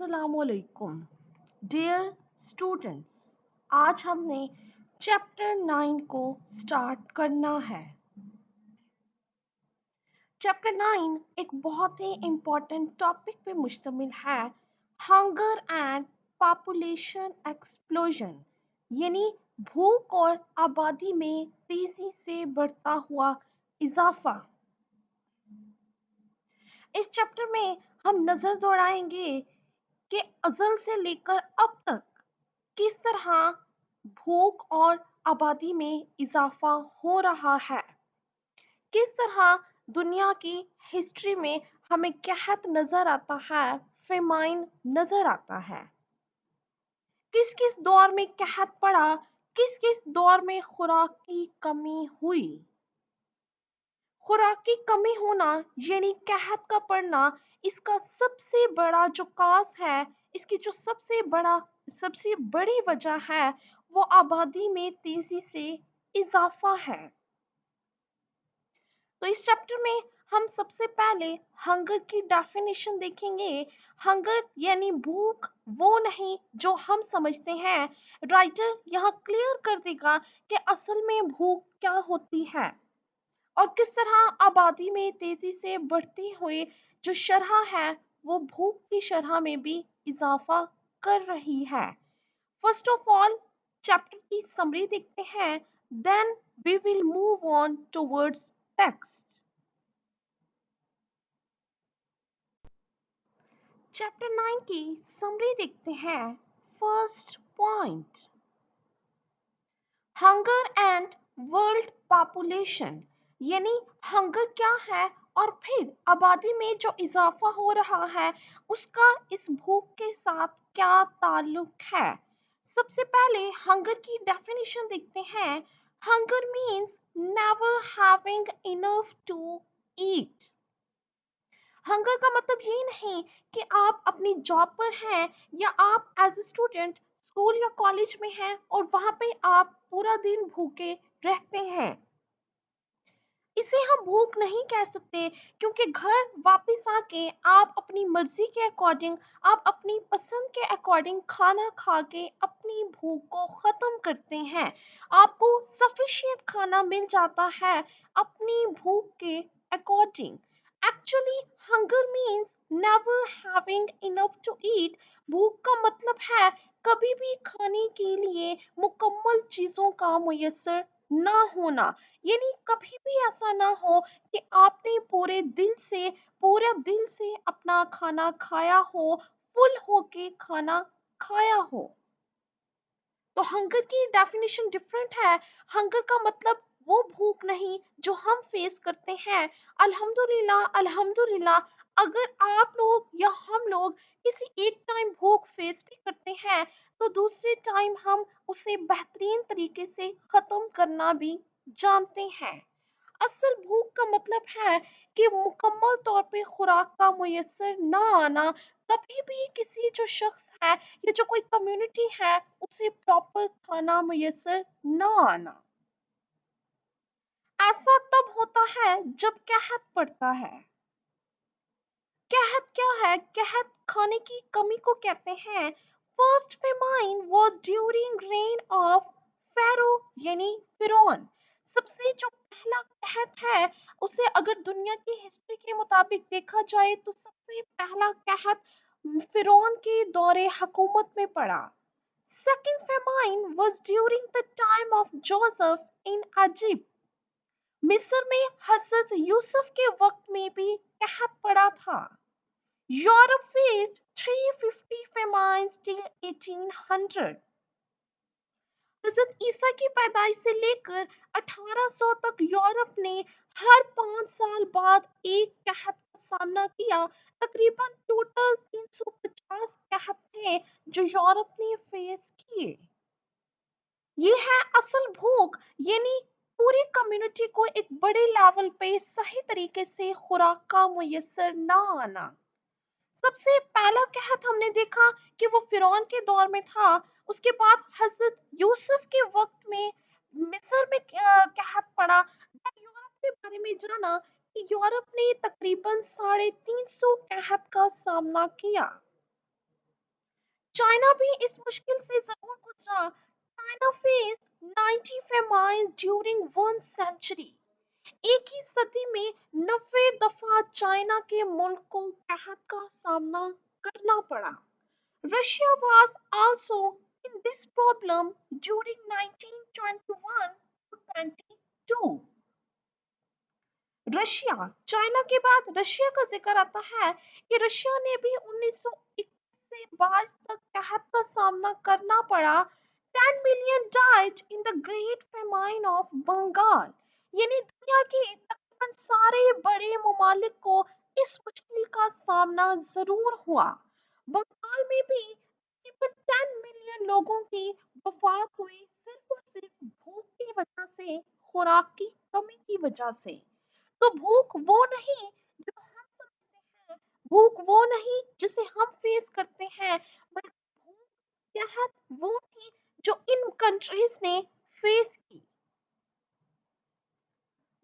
अस्सलामुअलैकुम dear students. आज हमने चैप्टर 9 को स्टार्ट करना है। चैप्टर 9 एक बहुत ही इम्पोर्टेंट टॉपिक पे मुश्तमिल है, हंगर एंड पॉपुलेशन एक्सप्लोजन, यानी भूख और आबादी में तेजी से बढ़ता हुआ इजाफा। इस चैप्टर में हम नजर दौड़ाएंगे कि अज़ल से लेकर अब तक किस तरह भूख और आबादी में इजाफा हो रहा है, किस तरह दुनिया की हिस्ट्री में हमें कहत नजर आता है, फेमाइन नजर आता है, किस किस दौर में कहत पड़ा, किस किस दौर में खुराक की कमी हुई। खुराक की कमी होना यानी कहत का पड़ना, इसका सबसे बड़ा जो काज है, इसकी जो सबसे बड़ी वजह है, वो आबादी में तेजी से इजाफा है। तो इस चैप्टर में हम सबसे पहले हंगर की डेफिनेशन देखेंगे। हंगर यानी भूख वो नहीं जो हम समझते हैं। राइटर यहाँ क्लियर कर देगा कि असल में भूख क्या होती है और किस तरह आबादी में तेजी से बढ़ती हुई जो शरह है, वो भूख की शरह में भी इजाफा कर रही है। फर्स्ट ऑफ ऑल चैप्टर की समरी देखते हैं, then we will move on towards text. Chapter 9 की समरी देखते हैं। First point, hunger and world population, यानी हंगर क्या है और फिर आबादी में जो इजाफा हो रहा है उसका इस भूख के साथ क्या ताल्लुक है। सबसे पहले हंगर की डेफिनेशन देखते हैं। Hunger means never having enough to eat. Hunger का मतलब ये नहीं कि आप अपनी जॉब पर हैं या आप एज ए स्टूडेंट स्कूल या कॉलेज में हैं और वहां पे आप पूरा दिन भूखे रहते हैं। इसे हम भूख नहीं कह सकते, क्योंकि घर वापस आके आप अपनी मर्जी के अकॉर्डिंग, आप अपनी पसंद के अकॉर्डिंग खाना खा के अपनी भूख को खत्म करते हैं। आपको सफिशिएंट खाना मिल जाता है अपनी भूख के according. Actually hunger means never having enough to eat. भूख का मतलब है कभी भी खाने के लिए मुकम्मल चीजों का मुयस्सर ना होना। यानी कभी भी ऐसा ना हो कि आपने पूरे दिल से अपना खाना खाया हो, फुल होके खाना खाया हो। तो हंगर की डेफिनेशन डिफरेंट है। हंगर का मतलब वो भूख नहीं जो हम फेस करते हैं। अल्हम्दुलिल्लाह अल्हम्दुलिल्लाह अगर आप लोग या हम लोग किसी एक टाइम भूख फेस भी करते हैं तो दूसरे टाइम हम उसे बेहतरीन तरीके से खत्म करना भी जानते हैं। असल भूख का मतलब है कि मुकम्मल तौर पे खुराक का मुयस्सर ना आना। कभी भी किसी जो शख्स है या जो कोई कम्युनिटी है उसे प्रॉपर खाना मुयस्सर ना आना। ऐसा तब होता है जब कहत पड़ता है। कहत क्या है? कहत खाने की कमी को कहते हैं। First famine was during reign of pharaoh यानी फिरौन। सबसे जो पहला कहत है उसे अगर दुनिया की हिस्ट्री के मुताबिक देखा जाए तो सबसे पहला कहत फिरौन के दौरे हुकूमत में पड़ा। Second famine was during the time of Joseph in Egypt. मिस्र में हजरत यूसुफ के वक्त में भी कहत पड़ा था। Europe faced 350 famines till 1800। हजरत ईसा की पैदाइश से लेकर 1800 तक यूरोप ने हर 5 साल बाद एक कहत का सामना किया। तकरीबन टोटल 350 कहत थे जो यूरोप ने फेस किए। ये है असल भूख, यानी पूरी कम्युनिटी को एक बड़े लेवल पे सही तरीके से खुराक का मुयस्सर ना आना। सबसे पहला कहत हमने देखा कि वो फिरौन के दौर में था। उसके बाद हजरत यूसुफ के वक्त में मिस्र में कहत पड़ा। देन यूरोप के बारे में जाना कि यूरोप ने तकरीबन 350 कहत का सामना किया। चाइना भी इस मुश्किल से जरूर गुजरा। China faced 90 famines during 1 century। एक ही सदी में 90 दफा चाइना के मुल्क को कहत का सामना करना पड़ा। Russia was also in this problem during 1921 to 22। Russia, China के बाद रशिया का जिक्र आता है कि रशिया ने भी 1921 से 22 तक कहत का सामना करना पड़ा। 10 million died in the Great Famine of Bengal। यानी दुनिया के तकरीबन सारे बड़े ममालिक को इस मुश्किल का सामना जरूर हुआ। बंगाल में भी तकरीबन 10 मिलियन लोगों की वफात हुई सिर्फ और सिर्फ भूख की वजह से, खुराक की कमी की वजह से। तो भूख वो नहीं जो हम समझते हैं, भूख वो नहीं जिसे हम फेस करते हैं, बल्कि भूख कहत वो थी जो इन कंट्रीज ने फेस की।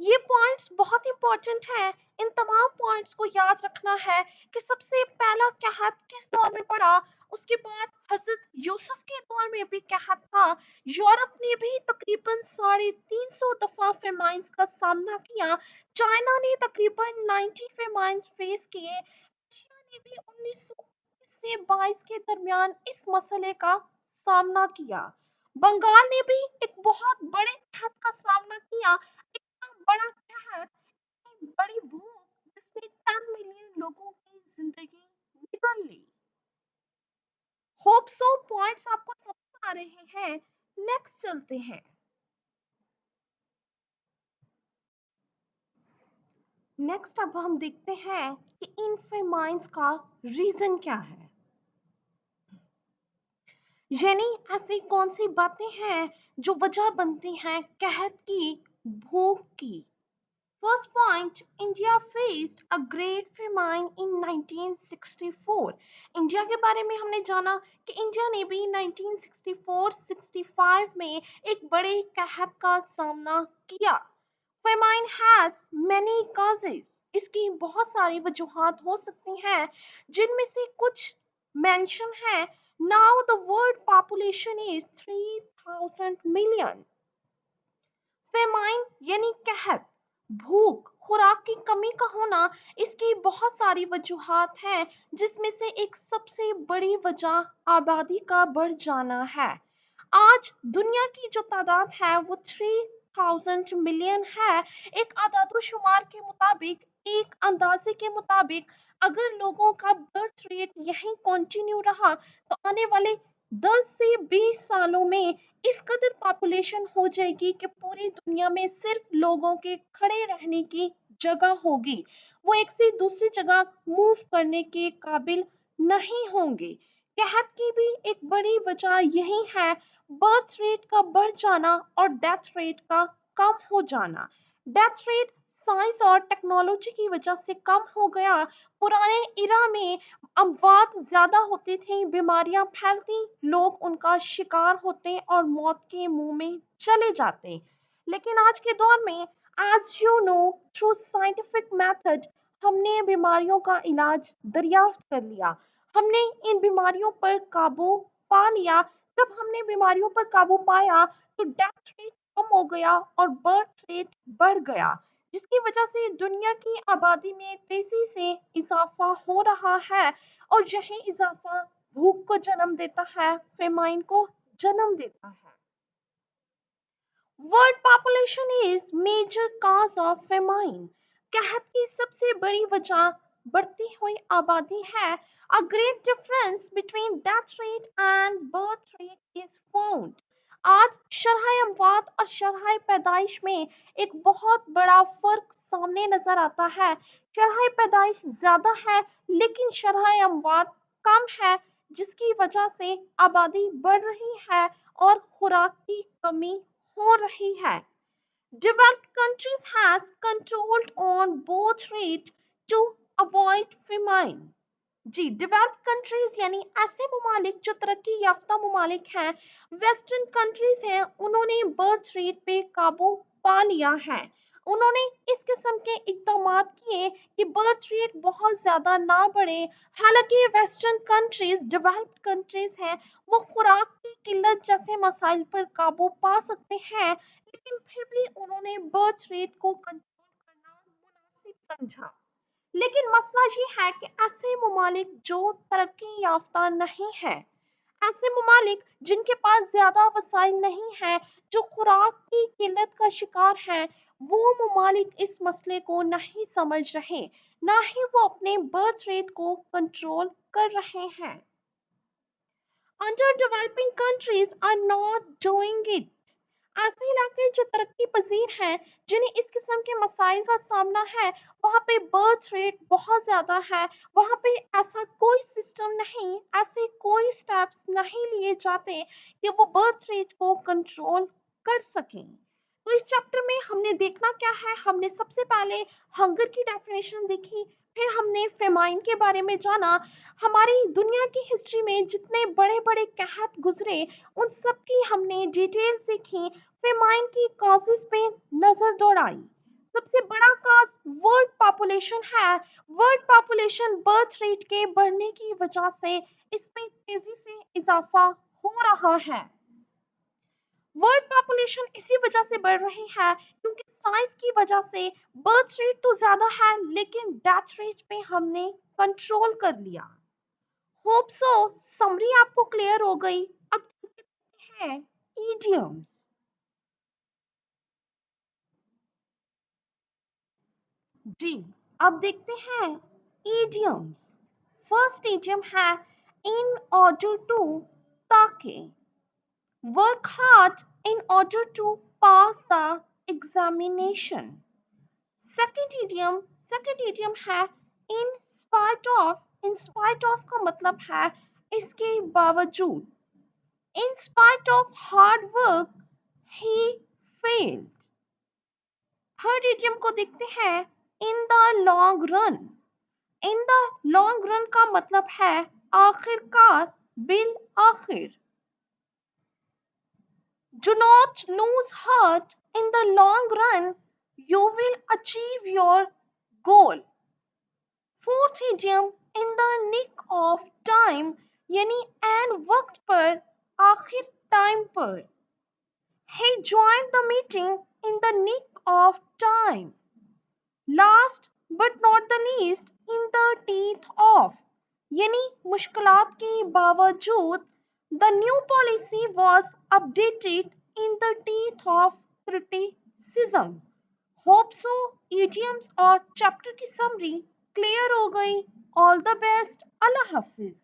ये पॉइंट्स बहुत इंपॉर्टेंट हैं। इन तमाम पॉइंट्स को याद रखना है कि सबसे पहला कहत किस दौर में पड़ा, उसके बाद हजरत यूसुफ के दौर में भी कहत था। यूरोप ने भी तकरीबन 350 दफा फेमाइंस का सामना किया। चाइना ने तकरीबन 90 फेमाइंस फेस किए। रशिया ने भी 1921 से 22 के दरमियान इस मसले का सामना किया। बंगाल ने भी एक बहुत बड़े कहत का सामना किया। इतना बड़ा कहर, इतनी बड़ी भूख जिसने 10 मिलियन लोगों की जिंदगी निगल ली। होप सो पॉइंट्स आपको समझ आ रहे हैं। नेक्स्ट चलते हैं। नेक्स्ट अब हम देखते हैं कि इन फेमाइंस का रीजन क्या है। यानी ऐसी कौन सी बातें हैं जो वजह बनती हैं कहत की, भूख की। First point, India faced a great famine in 1964। India के बारे में हमने जाना कि इंडिया ने भी 1964-65 में एक बड़े कहत का सामना किया। Famine has many causes। इसकी बहुत सारी वजूहात हो सकती हैं, जिनमें से कुछ मेंशन है। Now the world population is 3000 million। Famine यानी कहत, भूख, खुराक की कमी का होना, इसकी बहुत सारी वजूहात हैं, जिसमें से एक सबसे बड़ी वजह आबादी का बढ़ जाना है। आज दुनिया की जो तादाद है वो 3000 मिलियन है। एक आदादोशुमार के मुताबिक, एक अंदाजे के मुताबिक, अगर लोगों का बर्थ रेट यहीं कंटिन्यू रहा तो आने वाले 10 से 20 सालों में इस कदर पॉपुलेशन हो जाएगी कि पूरी दुनिया में सिर्फ लोगों के खड़े रहने की जगह होगी। वो एक से दूसरी जगह मूव करने के काबिल नहीं होंगे। कहत की भी एक बड़ी वजह यही है, बर्थ रेट का बढ़ जाना और डेथ रेट का कम हो जाना। डेथ रेट साइंस और टेक्नोलॉजी की वजह से कम हो गया। पुराने इरा में अमवात ज्यादा होती थी, बीमारियां फैलती, लोग उनका शिकार होते और मौत के मुंह में चले जाते। लेकिन आज के दौर में, as you know, through scientific method, हमने बीमारियों का इलाज दरियाफ्त कर लिया। हमने इन बीमारियों पर काबू पा लिया। जब हमने बीमारियों पर काबू पाया तो डेथ रेट कम हो गया और बर्थ रेट बढ़ गया, जिसकी वजह से दुनिया की आबादी में तेजी से इजाफा हो रहा है। और यही इजाफा भूख को जन्म देता है, फेमाइन को जन्म देता है। World population is major cause of famine. कहत की सबसे बड़ी वजह बढ़ती हुई आबादी है। A great difference between death rate and birth rate is found. आज शरह अमवात और शरह पैदाइश में एक बहुत बड़ा फर्क सामने नजर आता है। शरह पैदाइश ज्यादा है लेकिन शरह अमवात कम है, जिसकी वजह से आबादी बढ़ रही है और खुराक की कमी हो रही है। Developed countries has controlled on both rate to avoid famine। जी, डेवलप्ड कंट्रीज यानी ऐसे ममालिक जो तरक्की याफ्ता ममालिक हैं, वेस्टर्न कंट्रीज हैं, उन्होंने बर्थ रेट पे काबू पा लिया है। उन्होंने इस किस्म के इकदामात किए कि बर्थ रेट बहुत ज़्यादा ना बढ़े। हालांकि वेस्टर्न कंट्रीज, डेवलप्ड कंट्रीज हैं, वो खुराक की किल्लत जैसे मसाइल पर काबू पा सकते हैं, लेकिन फिर भी उन्होंने बर्थ रेट को कंट्रोल करना मुनासिब समझा। लेकिन मसला ये है कि ऐसे ममालिक जो तरक्की याफ्ता नहीं है, ऐसे ममालिक जिनके पास ज्यादा वसाइल नहीं है, जो खुराक की किल्लत का शिकार हैं, वो ममालिक इस मसले को नहीं समझ रहे, ना ही वो अपने बर्थ रेट को कंट्रोल कर रहे हैं। Underdeveloping countries are not doing it. ऐसे इलाके जो तरक्की पजीर हैं, जिन्हें इस किस्म के मसाइल का सामना है, वहाँ पे बर्थ रेट बहुत ज़्यादा है, वहाँ पे ऐसा कोई सिस्टम नहीं, ऐसे कोई स्टेप्स नहीं लिए जाते कि वो बर्थ रेट को कंट्रोल कर सकें। तो इस चैप्टर में हमने देखना क्या है, हमने सबसे पहले हंगर की डेफिनेशन देखी, फिर हमने फेमाइन के बारे में जाना। हमारी दुनिया की हिस्ट्री में जितने बड़े बड़े कहत गुजरे, उन सब की हमने डिटेल्स देखी, फेमाइन की काजेस पे नजर दौड़ाई। सबसे बड़ा काज वर्ल्ड पॉपुलेशन है। वर्ल्ड पॉपुलेशन बर्थ रेट के बढ़ने की वजह से इसमें तेजी से इजाफा हो रहा है। वर्ल्ड पॉपुलेशन इसी वजह से बढ़ रही है क्योंकि साइंस की वजह से बर्थ रेट तो ज्यादा है, लेकिन डेथ रेट पे हमने कंट्रोल कर लिया। होप सो समरी आपको क्लियर हो गई। अब देखते हैं इडियम्स। जी, अब देखते हैं इडियम्स। फर्स्ट इडियम है इन ऑर्डर टू, ताकि, work hard in order to pass the examination। Second idiom है in spite of। in spite of का मतलब है इसके बावजूद। in spite of hard work he failed। Third idiom को देखते हैं in the long run। in the long run का मतलब है आखिरकार, बिल आखिर। Do not lose heart, in the long run you will achieve your goal। Fourth idiom in the nick of time, यानी N वक्त पर, आखिर टाइम पर। He joined the meeting in the nick of time। Last but not the least, in the teeth of, यानी मुश्किलात के बावजूद, the new policy was updated in the teeth of criticism। Hope so idioms और chapter की summary clear हो गई। All the best, Allah Hafiz.